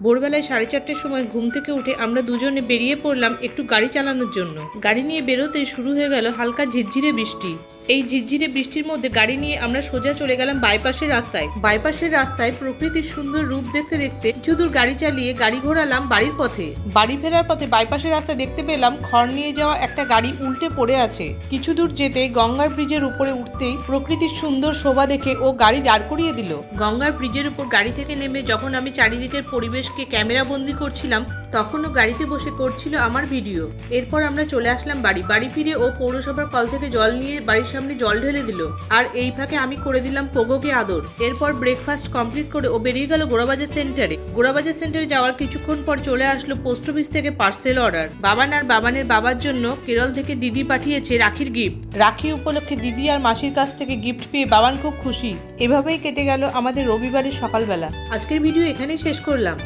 ভোরবেলায় 4:30টার সময় ঘুম থেকে উঠে আমরা দুজনে বেরিয়ে পড়লাম একটু গাড়ি চালানোর জন্য। গাড়ি নিয়ে বেরোতেই শুরু হয়ে গেল হালকা ঝিরঝিরে বৃষ্টি। এই ঝিরঝিরে বৃষ্টির মধ্যে গাড়ি নিয়ে আমরা সোজা চলে গেলাম বাইপাসের রাস্তায়। বাইপাসের রাস্তায় প্রকৃতির সুন্দর রূপ দেখতে দেখতে কিছু দূর গাড়ি চালিয়ে গাড়ি ঘোরালাম বাড়ির পথে। বাড়ি ফেরার পথে বাইপাসের রাস্তায় দেখতে পেলাম খড় নিয়ে যাওয়া একটা গাড়ি উল্টে পড়ে আছে। কিছু দূর যেতে গঙ্গার ব্রিজের উপরে উঠতেই প্রকৃতির সুন্দর শোভা দেখে ও গাড়ি দাঁড় করিয়ে দিল। গঙ্গার ব্রিজের উপর গাড়ি থেকে নেমে যখন আমি চারিদিকের পরিবেশকে ক্যামেরা বন্দি করছিলাম, তখনও গাড়িতে বসে করছিল আমার ভিডিও। এরপর আমরা চলে আসলাম বাড়ি ফিরে ও পৌরসভার কল থেকে জল নিয়ে বাড়ির সামনে জল ঢেলে দিল। আর এই ফাঁকে আমি করে দিলাম পোগোকে আদর। এরপর ব্রেকফাস্ট কমপ্লিট করে ও বেরিয়ে গেল গোড়াবাজার সেন্টারে। গোড়াবাজার সেন্টারে যাওয়ার কিছুক্ষণ পর চলে আসলো পোস্ট অফিস থেকে পার্সেল অর্ডার। বাবান আর বাবানের বাবার জন্য কেরল থেকে দিদি পাঠিয়েছে রাখির গিফট। রাখি উপলক্ষে দিদি আর মাসির কাছ থেকে গিফট পেয়ে বাবান খুব খুশি। এভাবেই কেটে গেল আমাদের রবিবারের সকালবেলা। আজকের ভিডিও এখানেই শেষ করলাম।